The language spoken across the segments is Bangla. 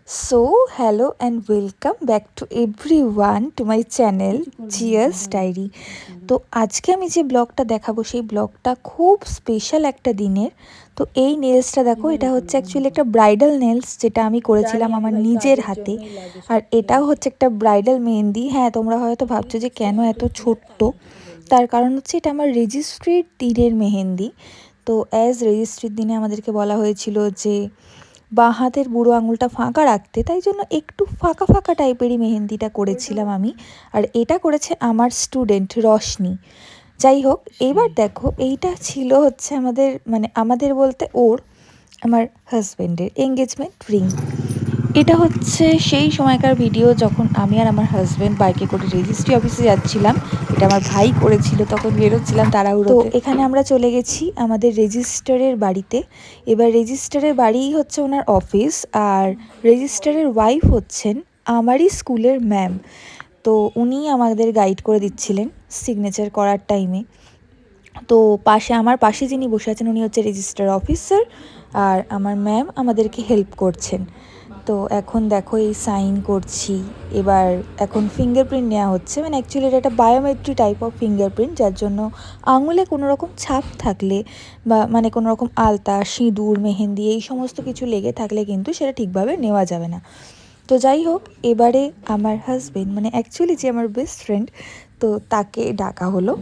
So, hello and welcome back to everyone to my channel Cheers Diary. তো আজকে আমি যে ব্লগটা দেখাবো সেই ব্লগটা খুব স্পেশাল একটা দিনের। তো এই নেলসটা দেখো, এটা হচ্ছে অ্যাকচুয়ালি একটা ব্রাইডাল নেলস যেটা আমি করেছিলাম আমার নিজের হাতে। আর এটাও হচ্ছে একটা ব্রাইডাল মেহেন্দি। হ্যাঁ, তোমরা হয়তো ভাবছো যে কেন এত ছোট্ট, তার কারণ হচ্ছে এটা আমার রেজিস্ট্রির দিনের মেহেন্দি। তো অ্যাজ রেজিস্ট্রির দিনে আমাদেরকে বলা হয়েছিল যে বাঁ হাতের বুড়ো আঙুলটা ফাঁকা রাখতে, তাই জন্য একটু ফাঁকা ফাঁকা টাইপেরই মেহেন্দিটা করেছিলাম আমি। আর এটা করেছে আমার স্টুডেন্ট রশনি। যাই হোক, এবার দেখো এইটা ছিল হচ্ছে আমাদের বলতে আমার হাজব্যান্ডের এঙ্গেজমেন্ট রিং। এটা হচ্ছে সেই সময়কার ভিডিও যখন আমি আর আমার হাজব্যান্ড বাইকে করে রেজিস্ট্রি অফিসে যাচ্ছিলাম। এটা আমার ভাই করেছিল, তখন বেরোচ্ছিলাম তাড়াহুড়োতে। তো এখানে আমরা চলে গেছি আমাদের রেজিস্ট্রারের বাড়িতে। এবার রেজিস্ট্রারের বাড়িই হচ্ছে ওনার অফিস, আর রেজিস্ট্রারের ওয়াইফ হচ্ছেন আমারই স্কুলের ম্যাম। তো উনি আমাদের গাইড করে দিচ্ছিলেন সিগনেচার করার টাইমে। তো আমার পাশে যিনি বসে আছেন উনি হচ্ছে রেজিস্ট্রার অফিসার, আর আমার ম্যাম আমাদেরকে হেল্প করছেন। তো এখন দেখো এই সাইন করছি। এবার এখন ফিঙ্গারপ্রিন্ট নেওয়া হচ্ছে, অ্যাকচুয়ালি এটা একটা বায়োমেট্রি টাইপ অফ ফিঙ্গারপ্রিন্ট, যার জন্য আঙুলে কোনো রকম ছাপ থাকলে বা কোনো রকম আলতা, সিঁদুর, মেহেন্দি এই সমস্ত কিছু লেগে থাকলে কিন্তু সেটা ঠিকভাবে নেওয়া যাবে না। তো যাই হোক, এবারে আমার হাজবেন্ড অ্যাকচুয়ালি যে আমার বেস্ট ফ্রেন্ড, তো তাকে ডাকা হলো।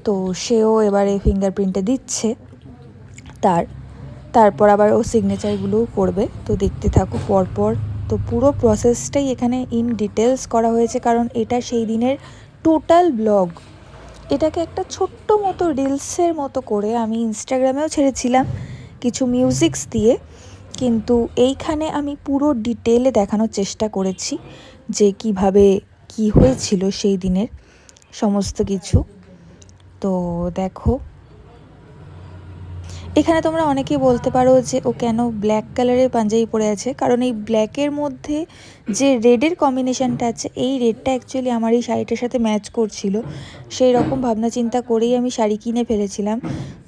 তো সেও এবারে ফিঙ্গারপ্রিন্টে দিচ্ছে তারপর আবার ও সিগনেচারগুলোও করবে। তো দেখতে থাকো পরপর। তো পুরো প্রসেসটাই এখানে ইন ডিটেলস করা হয়েছে, কারণ এটা সেই দিনের টোটাল ব্লগ। এটাকে একটা ছোট্ট মতো রিলসের মতো করে আমি ইনস্টাগ্রামেও ছেড়েছিলাম কিছু মিউজিকস দিয়ে, কিন্তু এইখানে আমি পুরো ডিটেলে দেখানোর চেষ্টা করেছি যে কিভাবে কি হয়েছিল সেই দিনের সমস্ত কিছু। তো দেখো, এখানে তোমরা অনেকেই বলতে পারো যে ও কেন ব্ল্যাক কালারের পাঞ্জাবি পরে আছে, কারণ এই ব্ল্যাকের মধ্যে যে রেডের কম্বিনেশানটা আছে, এই রেডটা অ্যাকচুয়ালি আমার এই শাড়িটার সাথে ম্যাচ করছিল। সেই রকম ভাবনা চিন্তা করেই আমি শাড়ি কিনে ফেলেছিলাম।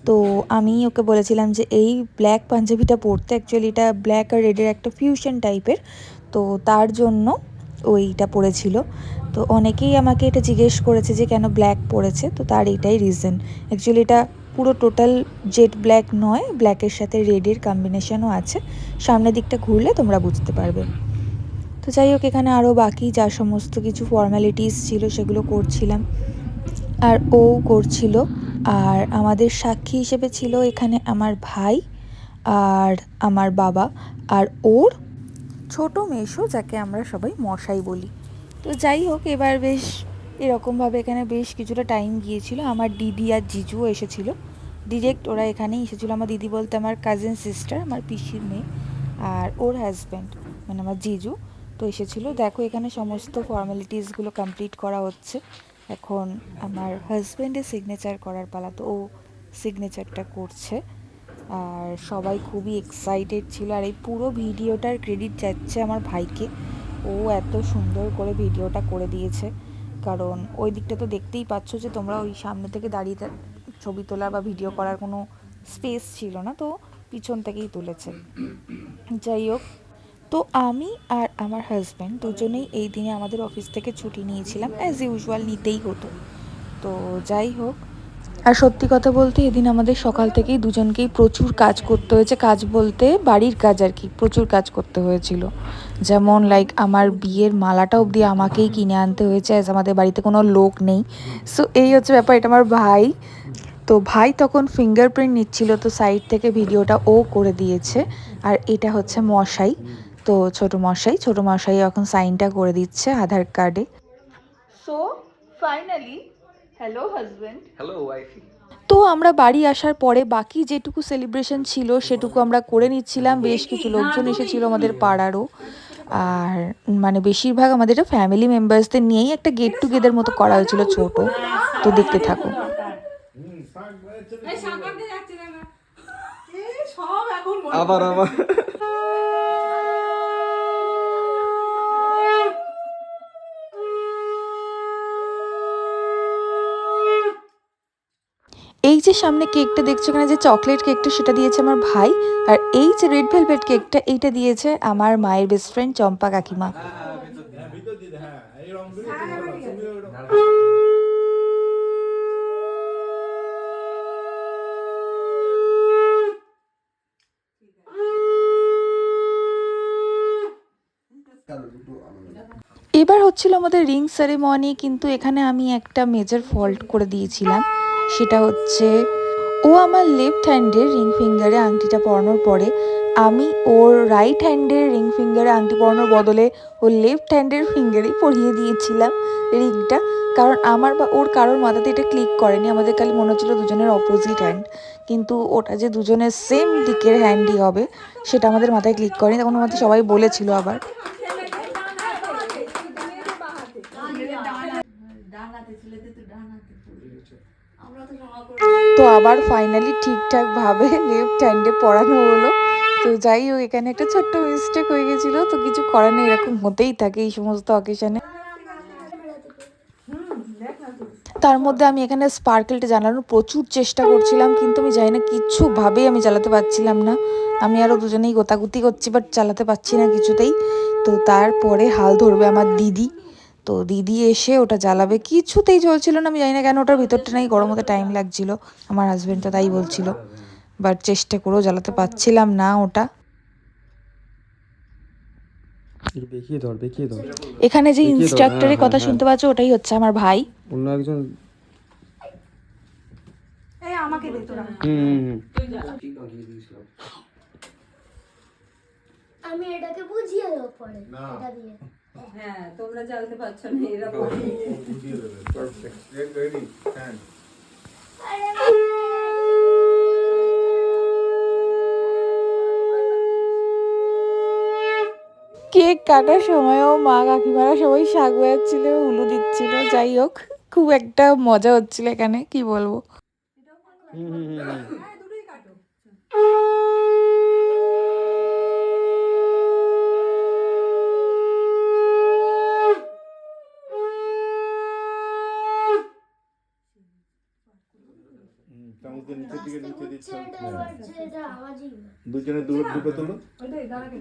তো আমি ওকে বলেছিলাম যে এই ব্ল্যাক পাঞ্জাবিটা পরতে, অ্যাকচুয়ালি এটা ব্ল্যাক আর রেডের একটা ফিউশন টাইপের, তো তার জন্য ওইটা পরেছিল। তো অনেকেই আমাকে এটা জিজ্ঞেস করেছে যে কেন ব্ল্যাক পরেছে, তো তার এইটাই রিজন। অ্যাকচুয়ালি এটা পুরো টোটাল জেড ব্ল্যাক নয়, ব্ল্যাকের সাথে রেডের কম্বিনেশনও আছে। সামনের দিকটা ঘুরলে তোমরা বুঝতে পারবে। তো যাই হোক, এখানে আরও বাকি যা সমস্ত কিছু ফর্ম্যালিটিস ছিল সেগুলো করছিলাম, আর ও করছিল। আর আমাদের সাক্ষী হিসেবে ছিল এখানে আমার ভাই আর আমার বাবা আর ওর ছোট মেশো, যাকে আমরা সবাই মশাই বলি। তো যাই হোক, এবার বেশ এরকমভাবে এখানে বেশ কিছুটা টাইম গিয়েছিল। আমার দিদি আর জিজুও এসেছিল, ডিরেক্ট ওরা এখানেই এসেছিলো। আমার দিদি বলতে আমার কাজিন সিস্টার, আমার পিসির মেয়ে, আর ওর হাজব্যান্ড আমার জিজু তো এসেছিলো। দেখো, এখানে সমস্ত ফর্মালিটিসগুলো কমপ্লিট করা হচ্ছে। এখন আমার হাজব্যান্ডের সিগনেচার করার পালা, তো ও সিগনেচারটা করছে। আর সবাই খুবই এক্সাইটেড ছিল। আর এই পুরো ভিডিওটার ক্রেডিট যাচ্ছে আমার ভাইকে। ও এত সুন্দর করে ভিডিওটা করে দিয়েছে, কারণ ওই দিকটা তো দেখতেই পাচ্ছ যে তোমরা, ওই সামনে থেকে দাঁড়িয়ে ছবি তোলা বা ভিডিও করার কোনো স্পেস ছিল না, তো পিছন থেকেই তুলেছে। যাই হোক, তো আমি আর আমার হাজব্যান্ড দুজনেই এই দিনে আমাদের অফিস থেকে ছুটি নিয়েছিলাম, অ্যাজ ইউজুয়াল নিতেই হতো। তো যাই হোক, আর সত্যি কথা বলতে এদিন আমাদের সকাল থেকেই দুজনকেই প্রচুর কাজ করতে হয়েছে। কাজ বলতে বাড়ির কাজ আর কি, প্রচুর কাজ করতে হয়েছিল। যেমন আমার বিয়ের মালাটা অবধি আমাকেই কিনে আনতে হয়েছে, অ্যাজ আমাদের বাড়িতে কোনো লোক নেই। সো এই হচ্ছে ব্যাপার। এটা আমার ভাই। তো ভাই তখন ফিঙ্গারপ্রিন্ট নিচ্ছিল, তো সাইড থেকে ভিডিওটা ও করে দিয়েছে। আর এটা হচ্ছে মশাই, তো ছোট মশাই এখন সাইনটা করে দিচ্ছে আধার কার্ডে। So finally, hello husband. Hello wifey. তো আমরা বাড়ি আসার পরে বাকি যেটুকু সেলিব্রেশন ছিল সেটুকু আমরা করে নিচ্ছিলাম। বেশ কিছু লোকজন এসেছিল আমাদের পাড়ারও। আর বেশিরভাগ আমাদের ফ্যামিলি মেম্বার্সদের নিয়েই একটা গেট টুগেদার মতো করা হয়েছিল ছোট। তো দেখতে থাকো। আবার আবার এই যে সামনে কেকটা দেখছো, এখানে যে চকলেট কেকটা সেটা দিয়েছে আমার ভাই, আর এই যে রেড ভেলভেট কেকটা এইটা দিয়েছে আমার মায়ের বেস্ট ফ্রেন্ড চম্পা কাকিমা। এবার হচ্ছিল আমাদের রিং সেরেমনি, কিন্তু এখানে আমি একটা মেজর ফল্ট করে দিয়েছিলাম। সেটা হচ্ছে ও আমার লেফট হ্যান্ডের রিং ফিঙ্গারে আংটিটা পরানোর পরে আমি ওর রাইট হ্যান্ডের রিং ফিঙ্গারে আংটি পরানোর বদলে ওর লেফট হ্যান্ডের ফিঙ্গারেই পরিয়ে দিয়েছিলাম রিংটা। কারণ আমার বা ওর কারোর মাথাতে এটা ক্লিক করেনি, আমাদের খালি মনে হচ্ছিলো দুজনের অপোজিট হ্যান্ড, কিন্তু ওটা যে দুজনের সেম দিকের হ্যান্ডই হবে সেটা আমাদের মাথায় ক্লিক করেনি। তখন আমাদের সবাই বলেছিল আবার। তো আবার ফাইনালি ঠিকঠাক ভাবে লেফট হ্যান্ডে পড়ানো হলো। তো যাই হোক, এখানে একটা ছোট্ট মিস্টেক হয়ে গেছিল, তো কিছু করার নেই, এরকম হতেই থাকে এই সমস্ত অকেশনে। তার মধ্যে আমি এখানে স্পার্কেলটা জ্বালানোর প্রচুর চেষ্টা করছিলাম, কিন্তু আমি জানি না কিচ্ছুভাবেই আমি জ্বালাতে পারছিলাম না। আমি আরও দুজনেই গোতাগুতি করছি, বাট চালাতে পারছি না কিছুতেই। তো তারপরে হাল ধরবে আমার দিদি, তো দিদি এসে ওটা জ্বালাবে, কিছুতেই চলছিল না। আমি জানি না কেন ওটার ভিতরটা নাকি গরম হতে টাইম লাগছিল, আমার হাজব্যান্ড তো তাই বলছিল, বাট চেষ্টা করেও জ্বালাতে পারছিলাম না ওটা। এখানে যে ইনস্ট্রাক্টরের কথা শুনতে পাচ্ছ ওটাই হচ্ছে আমার ভাই। অন্য একজন আমাকে দে তোরা। আমি এটাকে বুঝিয়ে দেব পরে এটা দিয়ে। হ্যাঁ, তোমরা জ্বালতে পারছো না, এরা বুঝিয়ে দেবে। Perfect, ready, hand. কেক কাটার সময়ও মা কাকিমারা সবাই শাক বাজাচ্ছিল, উলু দিচ্ছিল। যাই হোক, খুব একটা মজা হচ্ছিল এখানে, কি বলবো। দুজনে দুটো তোলো।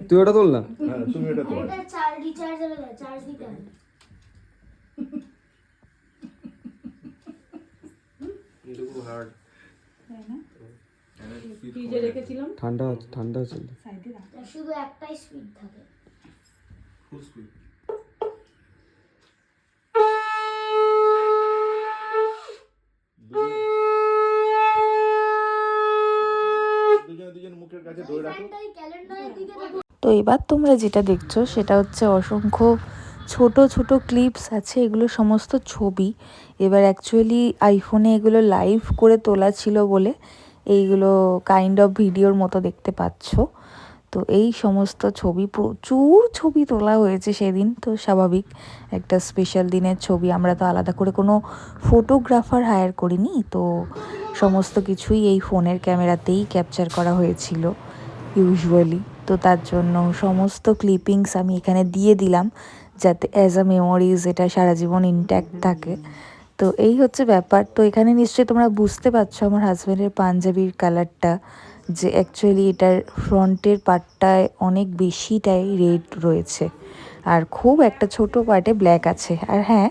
তুই ওটা তোল না। হ্যাঁ, তুমি এটা তোলো। এটা চার্জ রিচার্জেবল, চার্জ দিতে হবে। এটা খুব হার্ড। ফ্রিজে রেখেছিলাম, ঠান্ডা ঠান্ডা ছিল। শুধু একটাই স্পিড থাকে। Full speed. দুজন মুখের কাছে ধরে রাখো। ক্যালেন্ডারের দিকে দেখো। তো এবার তোমরা যেটা দেখছো সেটা হচ্ছে অসংখ্য ছোট ছোট ক্লিপস আছে, এগুলো সমস্ত ছবি। এবার অ্যাকচুয়ালি আইফোনে এগুলো লাইভ করে তোলা ছিল বলে এইগুলো কাইন্ড অফ ভিডিওর মতো দেখতে পাচ্ছ। তো এই সমস্ত ছবি, প্রচুর ছবি তোলা হয়েছে সেদিন, তো স্বাভাবিক একটা স্পেশাল দিনের ছবি। আমরা তো আলাদা করে কোনো ফটোগ্রাফার হায়ার করিনি, তো সমস্ত কিছুই এই ফোনের ক্যামেরাতেই ক্যাপচার করা হয়েছিল ইউজুয়ালি। তো তার জন্য সমস্ত ক্লিপিংস আমি এখানে দিয়ে দিলাম, যাতে অ্যাজ আ মেমোরিজ এটা সারা জীবন ইনট্যাক্ট থাকে। তো এই হচ্ছে ব্যাপার। তো এখানে নিশ্চয়ই তোমরা বুঝতে পারছো আমার হাজব্যান্ডের পাঞ্জাবির কালারটা, যে অ্যাকচুয়ালি এটার ফ্রন্টের পার্টটায় অনেক বেশিটাই রেড রয়েছে, আর খুব একটা ছোট পার্টে ব্ল্যাক আছে। আর হ্যাঁ,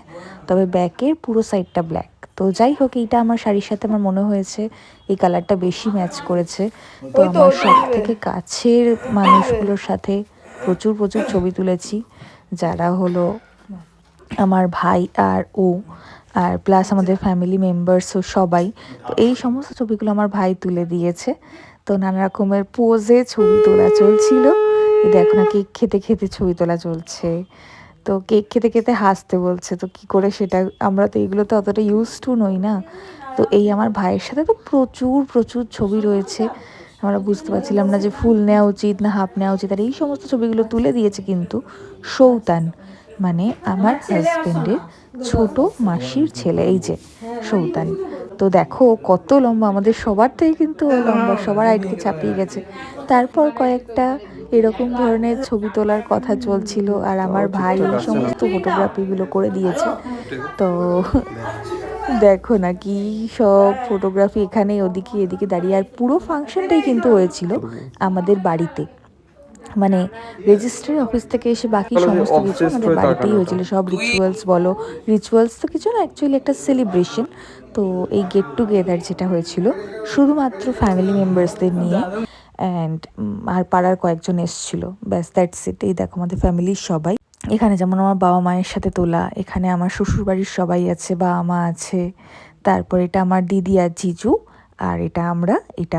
তবে ব্যাকের পুরো সাইডটা ব্ল্যাক। তো যাই হোক, এইটা আমার শাড়ির সাথে আমার মনে হয়েছে এই কালারটা বেশি ম্যাচ করেছে। তো আমার সব থেকে কাছের মানুষগুলোর সাথে প্রচুর প্রচুর ছবি তুলেছি, যারা হলো আমার ভাই আর ও, আর প্লাস আমাদের ফ্যামিলি মেম্বার্সও সবাই। তো এই সমস্ত ছবিগুলো আমার ভাই তুলে দিয়েছে। তো নানা রকমের পোজে ছবি তোলা চলছিল। দেখো না, কেক খেতে খেতে ছবি তোলা চলছে, তো কেক খেতে খেতে হাসতে বলছে। তো কি করে সেটা, আমরা তো এইগুলো তো অতটা ইউজ টু নই না। তো এই আমার ভাইয়ের সাথে তো প্রচুর প্রচুর ছবি রয়েছে, আমরা বুঝতে পারছিলাম না যে ফুল নেওয়া উচিত না হাফ নেওয়া উচিত। আর এই সমস্ত ছবিগুলো তুলে দিয়েছে কিন্তু সৌতান, মানে আমার হাজব্যান্ডের ছোট মাসির ছেলে, এই যে সৌতান। তো দেখো কত লম্বা, আমাদের সবার থেকে কিন্তু লম্বা, সবার হাইটকে ছাপিয়ে গেছে। তারপর কয়েকটা এরকম ধরনের ছবি তোলার কথা চলছিল, আর আমার ভাই এই সমস্ত ফটোগ্রাফিগুলো করে দিয়েছে। তো দেখো না কি সব ফটোগ্রাফি, এখানে ওদিকে এদিকে দাঁড়িয়ে। আর পুরো ফাংশনটাই কিন্তু হয়েছিল আমাদের বাড়িতে, মানে রেজিস্ট্রি অফিস থেকে এসে বাকি সমস্ত কিছু আমাদের বাড়িতেই হয়েছিল। সব রিচুয়ালস বলো, রিচুয়ালস তো কিছু না, অ্যাকচুয়ালি একটা সেলিব্রেশন। তো এই গেট টুগেদার যেটা হয়েছিল শুধুমাত্র ফ্যামিলি মেম্বার্সদের নিয়ে, অ্যান্ড আর পাড়ার কয়েকজন এসেছিল, ব্যাস দ্যাটস ইট। এই দেখো আমাদের ফ্যামিলির সবাই এখানে, যেমন আমার বাবা মায়ের সাথে তোলা। এখানে আমার শ্বশুরবাড়ির সবাই আছে, বাবা মা আছে, তারপর এটা আমার দিদি আর জিজু, আর এটা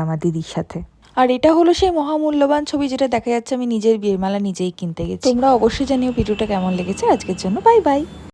আমার দিদির সাথে। আর এটা হলো সেই মহামূল্যবান ছবি যেটা দেখা যাচ্ছে আমি নিজের বিয়ের মালা নিজেই কিনতে গেছি। তোমরা অবশ্যই জানিও ভিডিওটা কেমন লেগেছে। আজকের জন্য বাই বাই।